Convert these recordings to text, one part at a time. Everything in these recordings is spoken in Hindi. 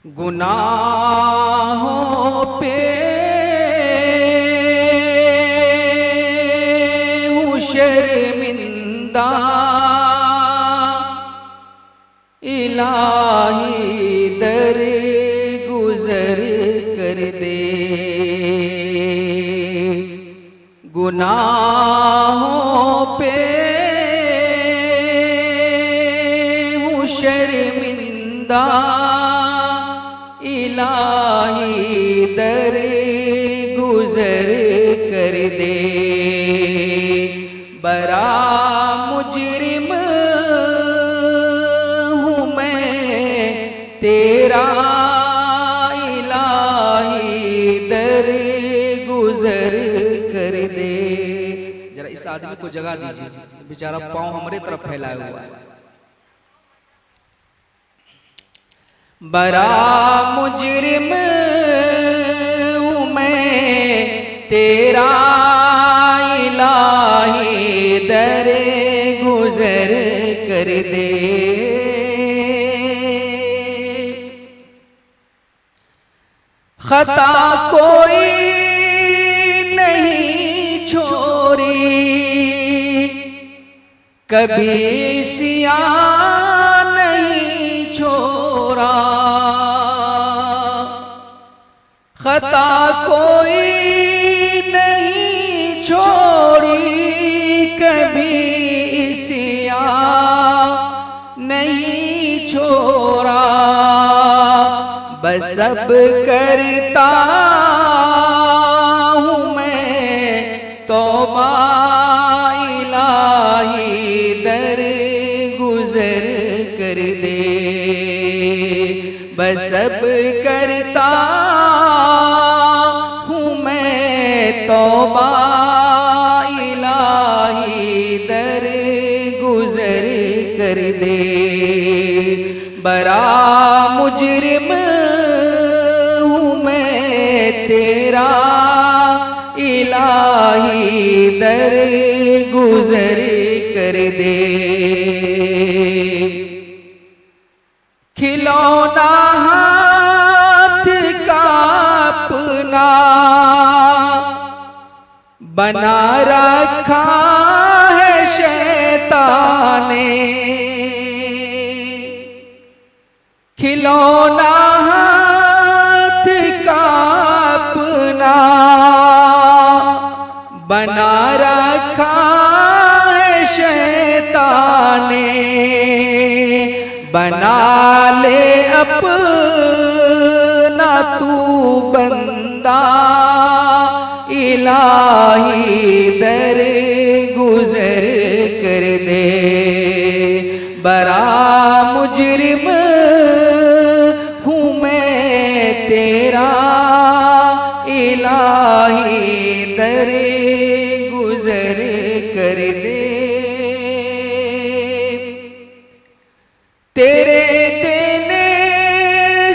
गुनाहों पे हूँ शर्मिंदा, इलाही दर गुजर कर दे। गुनाहों पे हूँ शर्मिंदा, इलाही दर गुजर कर दे। बड़ा मुजरिम हूँ मैं तेरा, इलाही दर गुजर कर दे। जरा इस आदमी को जगा दीजिए, बेचारा पांव हमारे तरफ फैलाया हुआ है। बड़ा मुजरिम हूँ मैं तेरा, इलाही दर गुजर कर दे। खता कोई नहीं छोड़ी, कभी सियान नहीं छोड़ा। खता कोई नहीं छोड़ी, कभी सियान नहीं छोड़ा। बस सब करता हूँ मैं तौबा, इलाही दर गुजर कर दे। बस सब करता हूँ मैं तौबा, इलाही दर गुजर कर दे। बड़ा मुजरिम हूँ मैं तेरा, इलाही दर गुजर कर दे। खिलौना हाथ का अपना बना रखा है शैतान ने। खिलौना हाथ का अपना बना रखा है शैतान ने। बना ले अपना तू बंदा, इलाही दर गुजर कर दे। बड़ा मुजरिम हूँ मैं तेरा, इलाही दर गुजर कर दे। तेरे देने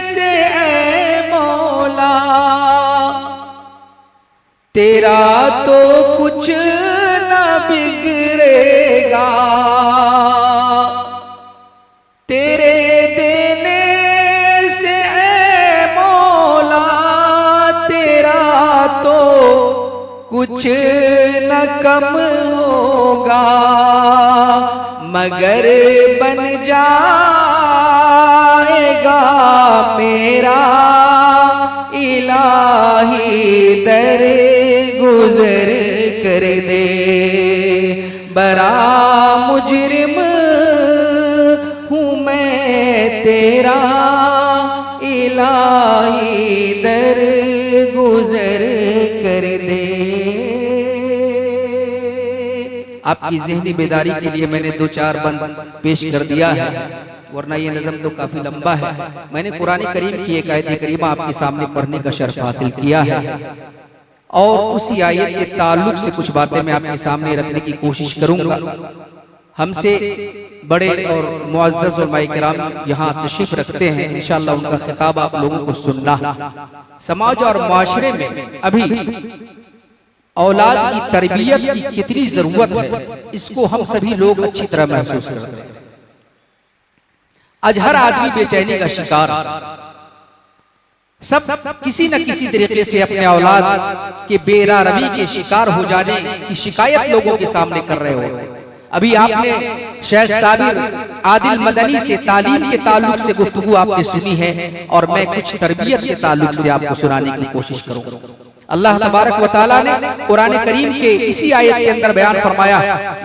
से ऐ मौला, तेरा तो कुछ न बिगड़ेगा। तेरे देने से ऐ मौला, तेरा तो कुछ न कम होगा। मगर बन जाएगा मेरा, इलाही दर गुजर कर दे। बड़ा मुजरिम हूँ मैं तेरा, इलाही दर गुजर कर दे। आपकी ज़हनी बेदारी के लिए मैंने 2-4 बंद पेश कर दिया है, वरना ये नज़म तो काफ़ी लंबा है। मैंने कुरान करीम की एक आयत करीमा आपके सामने पढ़ने का शर्फ हासिल किया है, और उसी आयत के ताल्लुक से कुछ बातें मैं आपके सामने रखने की कोशिश करूंगा। हमसे बड़े और मुअज़्ज़ज़ उलमा किराम यहाँ तशरीफ रखते हैं, इंशाअल्लाह उनका खिताब आप लोगों को सुनना। समाज और माशरे में अभी औलाद की तरबियत की कितनी जरूरत है, इसको हम सभी लोग अच्छी तरह महसूस करते हैं। आज हर आदमी बेचैनी का शिकार, सब किसी न किसी तरीके से अपने औलाद के बेरा रवि के शिकार हो जाने की शिकायत लोगों के सामने कर रहे होते। अभी आपने शेख साबिर आदिल मदनी से तालीम के ताल्लुक से गुफ्तगू आपने सुनी है, और मैं कुछ तरबियत के ताल्लुक से आपको सुनाने की कोशिश करूंगा। अल्लाह तबारक व तआला ने कुरान करीम के इसी आयत के अंदर बयान फरमाया,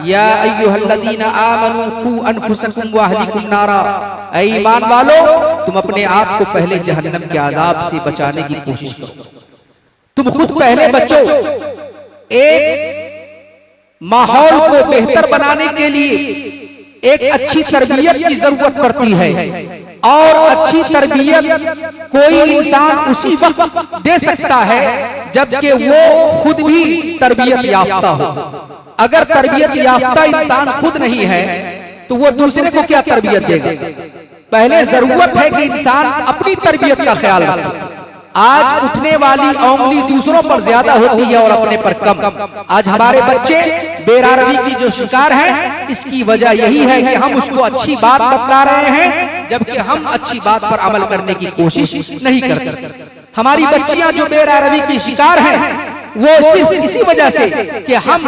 या अय्युहल्लज़ीना आमनू कू अनफुसकुम व अहलिकुम नारा, ऐ ईमान वालो तुम अपने आप को पहले जहन्नम के अजाब से बचाने की कोशिश करो। तुम खुद पहले बचो। एक माहौल को बेहतर बनाने के लिए एक अच्छी तरबियत की जरूरत पड़ती है, और अच्छी तरबियत कोई इंसान उसी वक्त दे सकता है जबकि वो खुद भी तरबियत याफ्ता हो। अगर तरबियत याफ्ता इंसान खुद नहीं है तो वो दूसरे को क्या तरबियत देगा? पहले जरूरत है कि इंसान अपनी तरबियत का ख्याल रखे। आज उठने वाली उंगली दूसरों पर ज्यादा होती है और अपने पर कम। आज हमारे बच्चे बेरारवी की जो शिकार हैं, इसकी वजह यही है कि हम उसको अच्छी बात बतला रहे हैं जबकि हम अच्छी बात पर अमल करने की कोशिश नहीं करते। हमारी बच्चियां जो बेरारवी की शिकार हैं वो सिर्फ इसी वजह से कि हम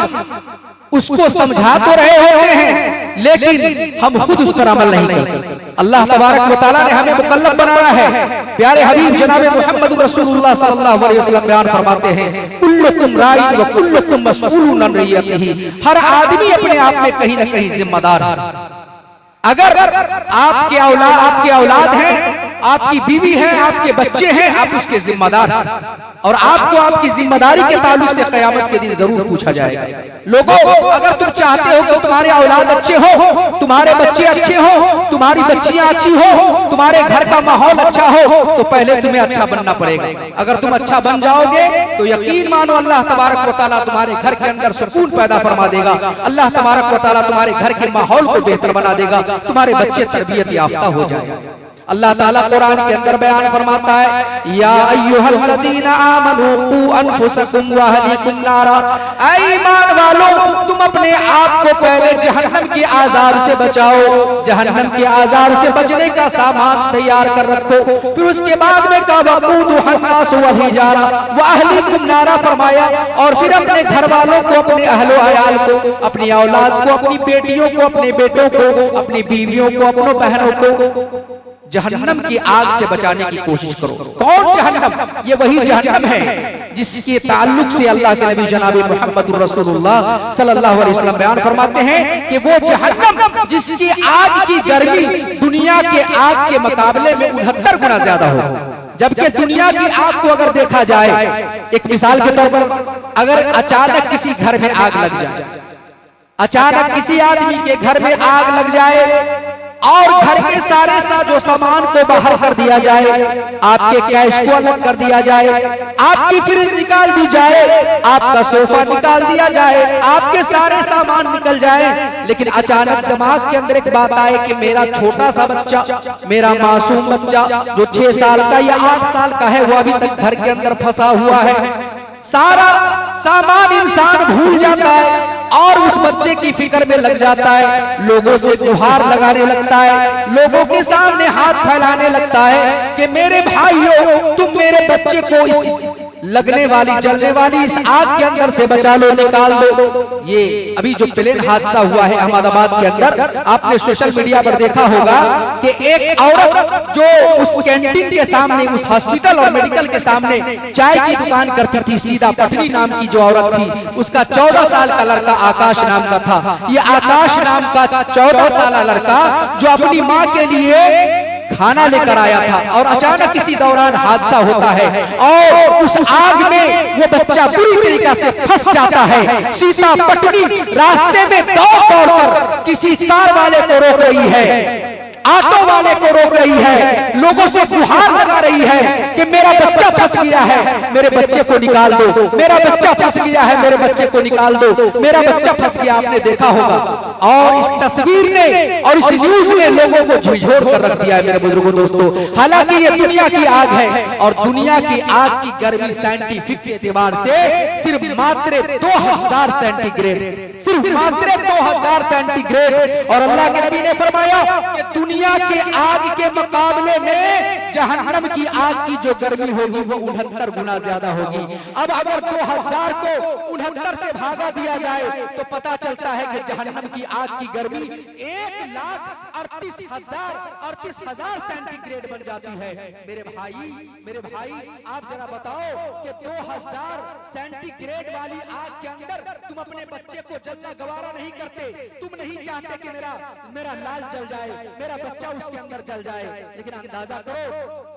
उसको समझा तो रहे होते हैं लेकिन हम खुद उस पर अमल नहीं करते। अल्लाह तबारक व तआला ने हमें मुकल्लफ बनाया है। प्यारे हबीब जनाब मोहम्मद रसूलुल्लाह सल्लल्लाहु अलैहि वसल्लम बयान फरमाते हैं, कुल्लुकुम राइन व कुल्लुकुम मसऊलुन अन रइयतिही। हर आदमी अपने आप में कहीं न कहीं जिम्मेदार है। अगर आपके औलाद हैं, आपकी बीवी है, आपके बच्चे हैं, आप उसके जिम्मेदार हैं, और आपको आपकी जिम्मेदारी के ताल्लुक से क़यामत के दिन जरूर पूछा जाएगा। लोगों, अगर तुम चाहते हो कि तुम्हारे औलाद अच्छे हो, तुम्हारे बच्चे अच्छे हो, तुम्हारी बच्चियां अच्छी हो, तुम्हारे घर का माहौल अच्छा हो, तो पहले तुम्हें अच्छा बनना पड़ेगा। अगर तुम अच्छा बन जाओगे तो यकीन मानो अल्लाह तबारक व तआला तुम्हारे घर के अंदर सुकून पैदा फरमा देगा। अल्लाह तबारक व तआला तुम्हारे घर के माहौल को बेहतर बना देगा, तुम्हारे बच्चे तरबियत याफ्ता हो जाएंगे। अल्लाह ताला कुरान के अंदर बयान फरमाता है, या अय्युहल्लज़ीना आमनू कू अनफुसकुम व अहलिकुम नारा। ऐ ईमान वालों तुम अपने आप को पहले जहन्नम के आज़ाब से बचाओ। जहन्नम के आज़ाब से बचने का सामान तैयार कर रखो। फिर उसके बाद में कहा वक़ूदुहा अन्नास वल हिजारा व अहलिकुम नारा फरमाया, और फिर अपने घर वालों को, अपने अहलो अयाल को, अपनी औलाद को, अपनी बेटियों को, अपने बेटों को, अपनी बीवियों को, अपनों बहनों को जहन्नम की आग से बचाने की कोशिश करो। कौन जहन्नम? ये वही जहन्नम है जिसके ताल्लुक से अल्लाह के नबी जनाब मोहम्मद रसूलुल्लाह सल्लल्लाहु अलैहि वसल्लम बयान फरमाते हैं कि वो जहन्नम जिसकी आग की गर्मी दुनिया के आग के मुकाबले में 69 गुना ज्यादा हो। जबकि दुनिया की आग को अगर देखा जाए, एक मिसाल के तौर पर, अगर अचानक किसी घर में आग लग जाए, अचानक किसी आदमी के घर में आग लग जाए और घर के सारे जो सामान को बाहर कर दिया जाए, आपके कैश को अलग कर दिया जाए, आपकी फ्रिज निकाल दी जाए, आपका सोफा निकाल दिया जाए, आपके सारे सामान निकल जाए, लेकिन अचानक दिमाग के अंदर एक बात आए कि मेरा छोटा सा बच्चा, मेरा मासूम बच्चा जो 6 साल का या 8 साल का है, वो अभी तक घर के अंदर फंसा हुआ है। सारा सामान इंसान भूल जाता है और उस बच्चे की फिक्र में लग जाता है, लोगों से गुहार लगाने लगता है, लोगों के सामने हाथ फैलाने लगता है कि मेरे भाइयों तुम मेरे बच्चे को इस लगने वाली, जलने वाली इस आग के अंदर से बचा लो, निकाल दो। ये अभी जो प्लेन हादसा हुआ है अहमदाबाद के अंदर, आपने सोशल मीडिया पर देखा होगा कि एक औरत जो उस कैंटीन के सामने, उस हॉस्पिटल और मेडिकल के सामने चाय की दुकान करती थी, सीधा पटनी नाम की जो औरत थी, उसका 14 साल का लड़का आकाश नाम का था। ये आकाश नाम का 14 साल लड़का जो अपनी माँ के लिए खाना लेकर आया था, और अचानक किसी दौरान हादसा होता है और उस आग में वो बच्चा बुरी तरीके से फंस जाता है। सीता पटनी रास्ते में दौड़ दौड़ कर किसी कार वाले को रोक रही है, ऑटो वाले को रोक रही है, लोगों से गुहार लगा रही है कि मेरा बच्चा फंस गया है, मेरे बच्चे को निकाल दो, मेरा बच्चा फंस गया है, मेरे बच्चे को निकाल दो, मेरा बच्चा फंस गया। आपने देखा होगा और इस तस्वीर ने और इस न्यूज ने लोगों को झिझोड़ कर रख दिया है मेरे बुजुर्गों दोस्तों। हालांकि ये दुनिया की आग है और दुनिया की आग की गर्मी साइंटिफिक के एतबार से सिर्फ मात्र 2000 सेंटीग्रेड, सिर्फ मात्र 2000 सेंटीग्रेड। और अल्लाह के नबी ने फरमाया कि दुनिया के आग के मुकाबले में जहन्नम की आग की जो गर्मी होगी वो 69 गुना ज्यादा होगी। अब अगर 2000 को 69 से भागा दिया जाए तो पता चलता है कि जहन्नम की आग की गर्मी 1,38,000 सेंटीग्रेड बन जाती है। मेरे भाई आप जरा बताओ कि 2000 सेंटीग्रेड वाली आग के अंदर तुम अपने बच्चे को जलना गवारा नहीं करते। तुम नहीं चाहते कि मेरा लाल जल जाए, मेरा बच्चा उसके अंदर जल जाए। लेकिन अंदाजा करो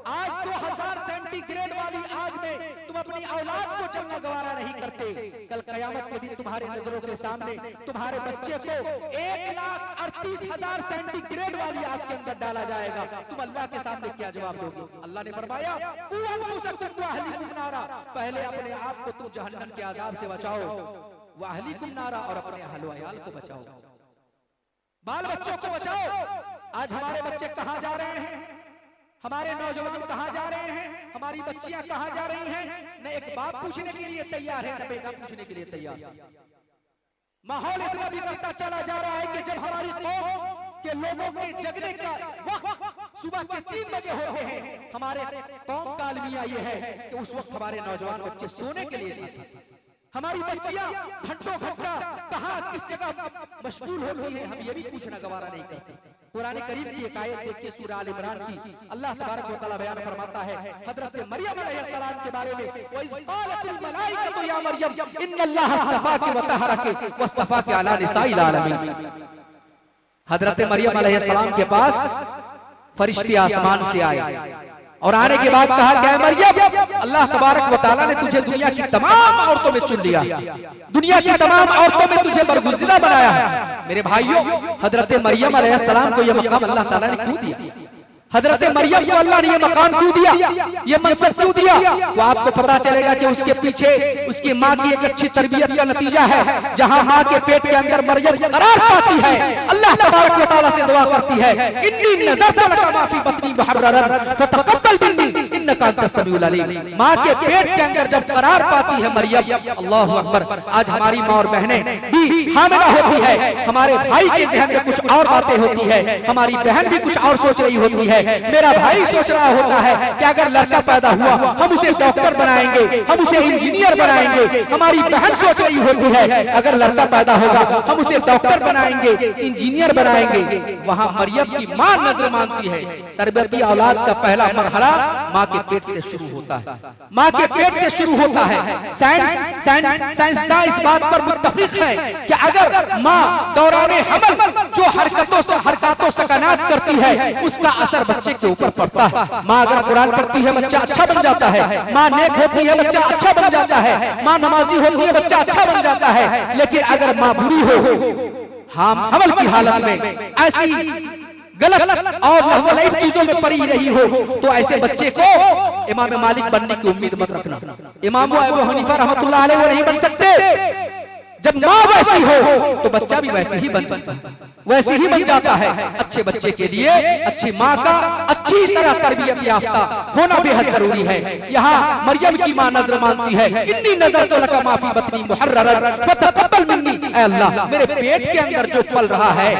आज 2000 सेंटीग्रेड वाली आग में तुम अपनी औलाद को जलना गवारा नहीं करते। कल कयामत के दिन तुम्हारे नजरों के सामने तुम्हारे बच्चे को 1,38,000 सेंटीग्रेड वाली आग के अंदर डाला जाएगा। तुम अल्लाह के सामने क्या जवाब दोगे? अल्लाह ने फरमाया पहले अपने आप को तुम जहन्नम के आजाब से बचाओ, वाहलिकुम नारा, और अपने अहल व अयाल को बचाओ, बाल बच्चों को बचाओ। आज हमारे बच्चे कहां जा रहे हैं, हमारे नौजवान कहां जा रहे हैं, हमारी बच्चियां कहां जा रही हैं? न एक बाप पूछने के लिए तैयार है, न बेटा पूछने के लिए तैयार। माहौल इतना बिगड़ता चला जा रहा है कि जब हमारी कौम के लोगों के जगने का वक्त सुबह के 3 बजे होते हैं, हमारे कौम का अलमिया ये है कि उस वक्त हमारे नौजवान बच्चे सोने के लिए जाते हैं। हमारी बच्चियां घंटों घंटा कहां किस जगह मशगूल होती है, हम ये भी पूछना गवारा नहीं करते। कुरान करीम की एक आयत देखिए सूरह आल इमरान की, अल्लाह तबारक व तआला बयान फरमाता है हजरत मरियम अलैहिस्सलाम के बारे में, व इज़ क़ालतिल मलाइकतु या मरियम इन्नल्लाह अस्तफ़ाकी व तहरकी वस्तफ़ाकी अला निसाइल आलमीन। हजरत मरियम अलैहिस्सलाम के पास फरिश्ते आसमान से आए और आने के बाद कहा क्या मरियम, अल्लाह तबारक व तआला ने तुझे दुनिया की तमाम औरतों में चुन लिया, दुनिया की तमाम औरतों में तुझे बरगुज़िदा बनाया है। मेरे भाइयों, हजरत मरियम अलैहिस्सलाम को यह मकाम अल्लाह ताला ने क्यों दिया? हजरत मरियम को अल्लाह ने ये मकाम क्यों दिया, ये मनसब क्यों दिया? वो आपको पता चलेगा कि उसके पीछे उसकी माँ की एक अच्छी तरबियत का नतीजा है। जहाँ माँ के पेट के अंदर मरियम करार पाती है, अल्लाह तबारक व तआला से दुआ करती है इन्नी नज़रतु लका मा फी बतनी मुहर्ररन फतक़ब्बल मिन्नी इन्नका अंतस समीउल अलीम। माँ के पेट के अंदर जब करार पाती है मरियम, अल्लाहु अकबर, आज हमारी माँ और बहनें भी हामिला होती है, हमारे भाई के ज़हन में कुछ और बातें होती है, हमारी बहन भी कुछ और सोच रही होती है, मेरा भाई सोच रहा होता है कि अगर लड़का पैदा हुआ हम उसे डॉक्टर बनाएंगे, हम उसे इंजीनियर बनाएंगे। हमारी बहन सोच रही होती है अगर लड़का पैदा होगा हम उसे डॉक्टर बनाएंगे, इंजीनियर बनाएंगे। वहां मरियम की मां नजर मानती है तरबियती औलाद का पहला मरहला मां के पेट से शुरू होता है, मां के पेट से शुरू होता है। साइंसदान इस बात पर मुत्तफिक है कि अगर मां दौराने हमल जो हरकतों सकनात करती है उसका असर बच्चे के ऊपर पड़ता है। माँ अगर कुरान पढ़ती है बच्चा अच्छा बन जाता है, माँ नेक होती है बच्चा अच्छा बन जाता है, माँ नमाजी होती है बच्चा अच्छा बन जाता है। लेकिन अगर माँ बुरी हो हमल की हालत में ऐसी गलत और लहवलईब चीजों में पड़ी रही हो तो ऐसे बच्चे को इमाम मालिक बनने की उम्मीद मत रखना। इमाम अबू हनीफा रहमतुल्लाह अलैह वो नहीं बन सकते। जब माँ वैसी हो तो बच्चा भी वैसे ही बन जाता है। अच्छे बच्चे के लिए अच्छी माँ का अच्छी तरह तरबियत याफ्ता होना बेहद जरूरी है। यहाँ मरियम की माँ नजर मानती है इन्नी नज़रतु लका मा फी बतनी मुहर्ररन फतक़ब्बल मिन्नी, ऐ अल्लाह मेरे पेट के अंदर जो पल रहा है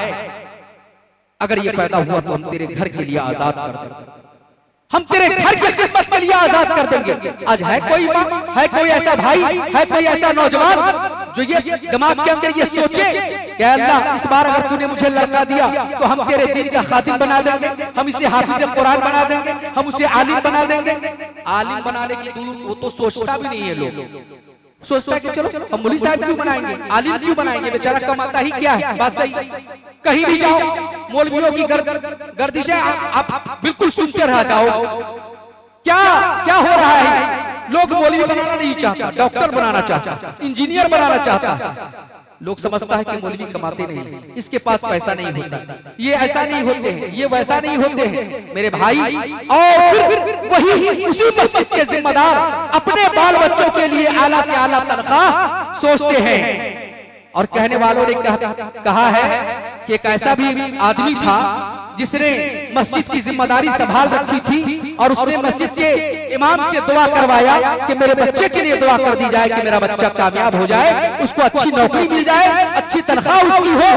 अगर ये पैदा हुआ तो हम तेरे घर के लिए आजाद कर देंगे, हम तेरे घर की खिदमत के लिए आजाद कर देंगे। आज है कोई माँ, है कोई ऐसा भाई, है कोई ऐसा नौजवान जो ये दिमाग के अंदर ये सोचे कि अल्लाह इस बार अगर तूने मुझे लड़का दिया तो हम तेरे दीन का खातिम बना देंगे, हम इसे हाफिज कुरान बना देंगे, हम उसे आलिम बना देंगे। आलिम बनाने की दूर वो तो सोचता भी नहीं है। लोग सोचता है कि चलो हम मौलवी साहब क्यों बनाएंगे, आलिम क्यों बनाएंगे, बेचारा कमाता ही क्या है। बात सही, कहीं भी जाओ मौलवियों की गर्दिशें आप बिल्कुल सुनते रह जाओ। क्या क्या हो रहा है, लोग मौलवी बनाना नहीं चाहता, डॉक्टर बनाना चाहता, इंजीनियर बनाना चाहता। लोग समझता है कि मौलवी कमाते नहीं, इसके पास पैसा नहीं होता, ये ऐसा नहीं होते हैं, ये वैसा नहीं होते हैं। मेरे भाई, और फिर वही उसी मस्जिद के जिम्मेदार अपने बाल बच्चों के लिए आला से आला तनख्वाह सोचते हैं। और कहने वालों ने कहा है कि एक ऐसा भी आदमी था जिसने मस्जिद की जिम्मेदारी संभाल रखी थी और उसने मस्जिद के इमाम से दुआ करवाया कि मेरे बच्चे के लिए दुआ कर दी जाए कि मेरा बच्चा कामयाब हो जाए, उसको अच्छी नौकरी मिल जाए, अच्छी तनख्वाह उसकी हो।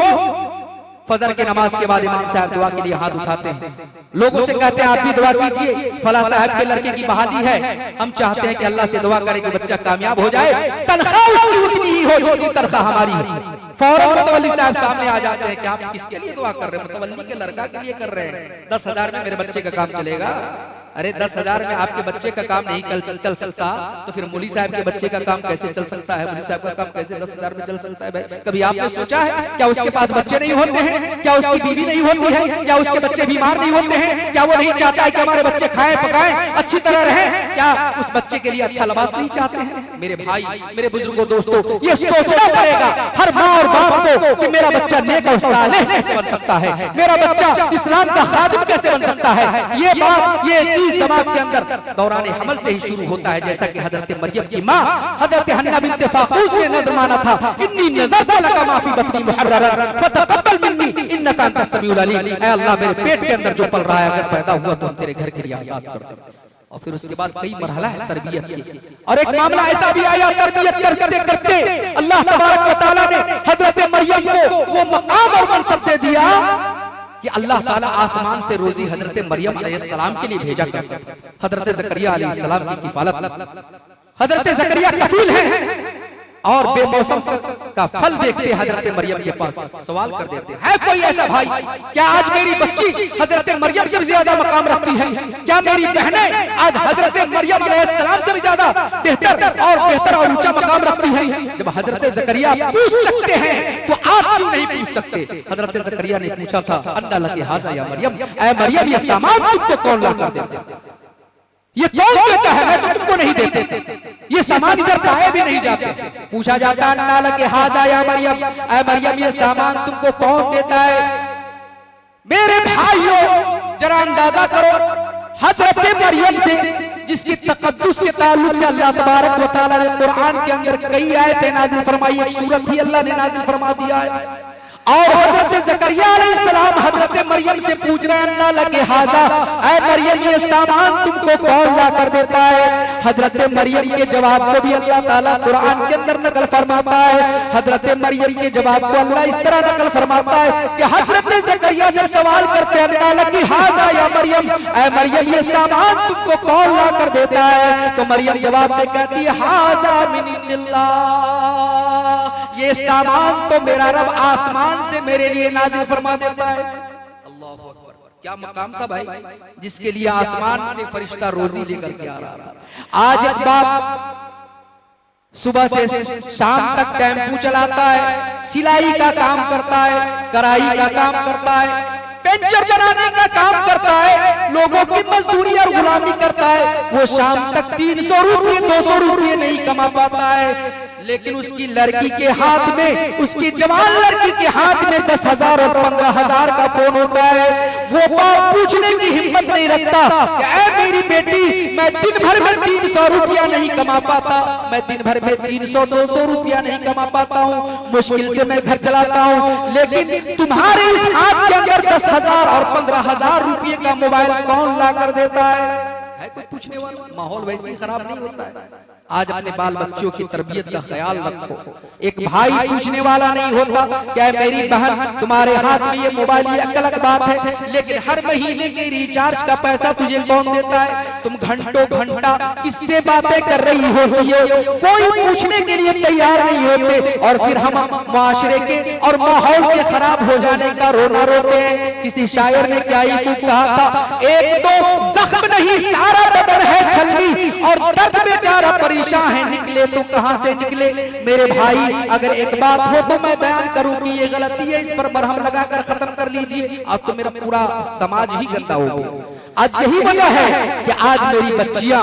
फजर की नमाज के बाद इमाम साहब दुआ के लिए हाथ उठाते हैं, लोगों से कहते हैं आप भी दुआ कीजिए, फला साहब के लड़के की बहाली है, हम चाहते हैं कि अल्लाह से दुआ करें कि बच्चा कामयाब हो जाए, तनख्वाह उसकी उतनी ही हो जितनी तनख्वाह हमारी है। फौरन मुतवल्ली साहब सामने आ जाते हैं कि आप किसके लिए दुआ कर रहे हैं? मुतवल्ली के लड़का के लिए कर रहे हैं। 10,000 में मेरे बच्चे का काम चलेगा? अरे 10,000 में आपके बच्चे का काम नहीं चल सकता तो फिर मौलवी साहब के बच्चे का काम कैसे चल सकता है? मौलवी साहब का काम कैसे 10,000 में चल सकता है? भाई कभी आपने सोचा है क्या उसके पास बच्चे नहीं होते हैं? क्या उसकी बीवी नहीं होती है? क्या उसके बच्चे बीमार नहीं होते हैं? क्या वो नहीं चाहता है कि हमारे बच्चे खाएं पकाएं अच्छी तरह रहें? क्या उस बच्चे के लिए अच्छा लिबास नहीं चाहते हैं? मेरे भाई, मेरे बुजुर्गों, दोस्तों, ये सोचना पड़ेगा हर माँ और बाप को कि मेरा बच्चा नेक और सालेह कैसे बन सकता है, मेरा बच्चा इस्लाम का खादिम कैसे बन सकता है। ये बात, ये चीज दिमाग के अंदर दौरान हमल से ही शुरू होता है। जैसा कि हजरत मरियम की माँ हजरत हन्ना बिन्त फाकूस ने नज़र माना था, इन्नी नज़रतु लका मा फी बतनी मुहर्ररन फतक़ब्बल मिन्नी इन्नका अंतस समीउल अलीम। ऐ अल्लाह, मेरे पेट के अंदर जो पल रहा है अगर पैदा हुआ तो हम तेरे घर के लिए आजाद कर दे। और फिर उसके बाद कई मरहला है तरबियत के, और एक मामला ऐसा भी आया तरबियत करते करते अल्लाह तबारक व तआला ने हजरत मरियम को वो मकाम और मनसब दे दिया कि अल्लाह ताला आसमान से रोजी हजरत मरियम अलैहिस्सलाम के लिए भेजा करता था। हजरत ज़करिया अलैहिस्सलाम की किफालत, हजरत ज़करिया कफील हैं और बेमौसम का फल देखते हजरत मरियम के पास सवाल कर देते हैं, कोई ऐसा भाई क्या आज मेरी बच्ची हजरत मरियम से भी ज्यादा मकाम रखती है? क्या मेरी बहनें आज हजरत मरियम अलैहिस्सलाम से भी ज्यादा बेहतर और ऊंचा मकाम रखती हैं? जब हजरत ज़करिया पूछ सकते हैं तो आप क्यों नहीं पूछ सकते? हजरत ज़करिया ने पूछा था, अन्ना लकी हाज़ा या मरियम, ऐ मरियम ये सामान तुमको कौन ला कर देता? ये कौन देता है? मैं तो तुमको नहीं देते, ये सामान इधर पाए भी नहीं जाते। पूछा जाता है, अन्ना लकी हाज़ा या मरियम, ऐ मरियम ये सामान तुमको कौन देता है? मेरे भाइयों जरा अंदाजा करो, हजरत मरियम से जिसकी तकद्दुस के ताल्लुक से अल्लाह तबारक व तआला ने कुरान के अंदर कई आयतें नाज़िल फरमाई, एक सूरत ही अल्लाह ने नाज़िल फरमा दिया है। और हजरत ज़करिया अलैहिस्सलाम हजरत मरियम से पूछ रहे हैं, अन्ना लकी हाज़ा, ऐ मरियम ये सामान तुमको कौन ला कर देता है? हजरत मरियम के जवाब को भी अल्लाह ताला कुरान के अंदर नकल फरमाता है। हजरत मरियम के जवाब को अल्लाह इस तरह नकल फरमाता है कि हजरत ज़करिया जब सवाल करते हैं, अन्ना लकी हाज़ा या मरियम, ऐ मरियम ये सामान तुमको कौन ला कर देता है? तो मरियम जवाब में कहती है, हाज़ा मिन इंदिल्लाह, ये सामान तो मेरा रब आसमान से मेरे लिए नाजिल फरमा देता है। अल्लाहु अकबर, क्या मकाम था भाई जिसके लिए आसमान से फरिश्ता रोजी लेकर के आ रहा था। आज एक बाप सुबह से शाम तक टेम्पू चलाता है, सिलाई का काम करता है, कढ़ाई का काम करता है, पेंचर बनाने का काम करता है, लोगों की मजदूरी और गुलामी करता है। वो शाम तक 300 रुपये 200 रुपये नहीं कमा पाता है, लेकिन उसकी लड़की के हाथ में, उसकी जवान लड़की के हाथ में 10,000 और 15,000 का फोन होता है। वो बाप पूछने की हिम्मत नहीं रखता कि ऐ मेरी बेटी मैं दिन भर में 300 रुपया नहीं कमा पाता, मैं दिन भर में 300-200 रुपया नहीं कमा पाता हूँ, मुश्किल से मैं घर चलाता हूँ, लेकिन तुम्हारे इस हाथ के अंदर 10,000 और 15,000 रुपये का मोबाइल कौन ला कर देता है? कोई पूछने वाला? माहौल वैसे ही खराब नहीं होता है। आज अपने बाल बच्चों की तरबियत का ख्याल रखो। एक भाई पूछने वाला नहीं होता क्या मेरी बहन तुम्हारे हाथ में ये मोबाइल, ये अलग बात है, लेकिन हर महीने के रिचार्ज का पैसा तुझे कौन देता है? तुम घंटों घंटा किससे बातें कर रही होती है, कोई पूछने के लिए तैयार नहीं होते, और फिर हम माशरे के और माहौल के खराब हो जाने का रोना रोते हैं। किसी शायर ने क्या ही कहा था, एक तो जख्म नहीं सारा बदन है छलनी, और दर्द बेचारा परेशान है, निकले तो कहां से निकले। मेरे भाई अगर एक बात हो तो मैं बयान करूं कि ये गलती है, इस पर मरहम लगाकर खत्म कर लीजिए, अब तो मेरा पूरा समाज ही गंदा हो गया। आज यही वजह है कि आज मेरी बच्चियां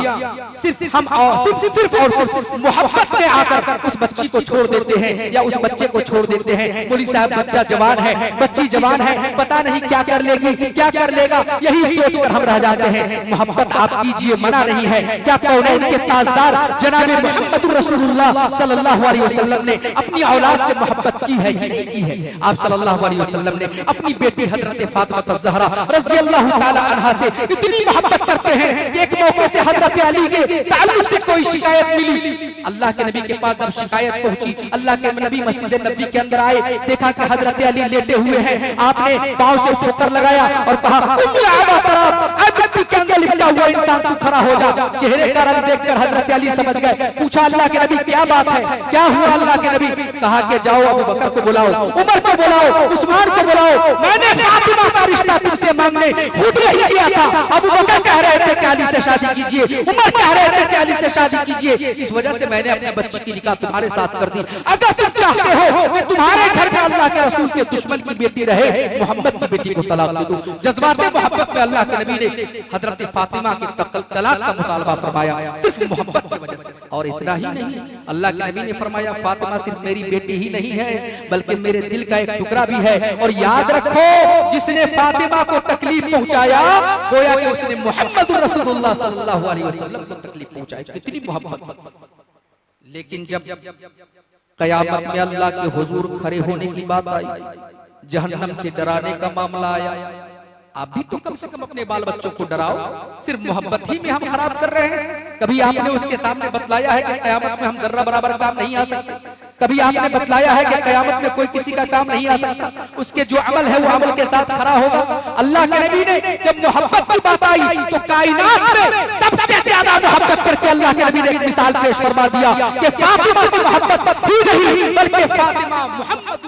सिर्फ और सिर्फ मोहब्बत में आकर उस बच्ची को छोड़ देते हैं या उस बच्चे को छोड़ देते हैं। मौलवी साहब बच्चा जवान है, बच्ची जवान है, पता नहीं क्या कर लेगी, क्या कर लेगा, यही सोचकर हम रह जाते हैं। मोहब्बत आप कीजिए, मना नहीं है, क्या कौनैन के ताजदार जनाब मोहम्मद रसूलुल्लाह सल्लल्लाहु अलैहि वसल्लम ने अपनी औलाद से मोहब्बत की है कि नहीं की है? आप सल्लल्लाहु अलैहि वसल्लम ने अपनी बेटी हजरत फातिमा ज़हरा रज़ियल्लाहु ताला अन्हा से इतनी मोहब्बत करते हैं कि एक मौके से हजरत अली के ताल्लुक से कोई शिकायत मिली, अल्लाह के नबी के पास जब शिकायत पहुंची, अल्लाह के नबी मस्जिद नबी के अंदर आए, देखा कि हजरत अली लेटे हुए हैं, आपने पांव से ठोकर लगाया और कहा के अंदर लिखा हुआ इंसान तू खड़ा हो जा। चेहरे का रंग देखकर हजरत अली समझ गए, पूछा अल्लाह के नबी क्या बात है, क्या हुआ? अल्लाह के नबी कहा कि जाओ अबू बकर को बुलाओ, उमर को बुलाओ, उस्मान को बुलाओ, मैंने फातिमा का रिश्ता तुमसे मांगने खुद नहीं किया था। अबू बकर कह रहे थे कि अली से शादी कीजिए, उमर कह रहे थे कि अली से शादी कीजिए, इस वजह से मैंने अपने बच्ची की निकाह तुम्हारे साथ कर दी। अगर तुम चाहते हो कि तुम्हारे घर में अल्लाह के रसूल के दुश्मन की बेटी रहे, मोहम्मद की बेटी को तलाक दे दो। जज्बात मोहब्बत में अल्लाह के नबी ने हजरत फातिमा की तलाक का मुतालबा फरमाया, सिर्फ मोहब्बत की वजह से। और इतना ही नहीं, अल्लाह के नबी ने फरमाया फातिमा सिर्फ मेरी बेटी ही नहीं है बल्कि मेरे दिल का एक टुकड़ा भी है। और याद रखो, जिसने फातिमा को तकलीफ पहुंचाया गोया कि उसने मोहम्मद रसूलुल्लाह सल्लल्लाहु अलैहि वसल्लम को तकलीफ पहुंचाई। कितनी मोहब्बत। लेकिन जब कयामत में अल्लाह के हुजूर खड़े होने की बात आई, जहन्नम से डराने का मामला आया, आप भी तो कम से कम अपने बाल बच्चों को डराओ। सिर्फ मोहब्बत ही में हम खराब कर रहे हैं। कभी आपने उसके सामने बतलाया है कि कयामत में हम जर्रा बराबर काम नहीं आ सकते? कभी आपने बतलाया है कि कयामत में कोई किसी का काम नहीं आ सकता? उसके जो अमल है वो अमल के साथ खड़ा होगा। अल्लाह के नबी ने जब मोहब्बत की बात आई तो कायनात में सबसे ज्यादा मोहब्बत करके अल्लाह के नबी ने एक मिसाल पेश फरमा दिया कि फातिमा से मोहब्बत ही नहीं बल्कि फातिमा मोहम्मद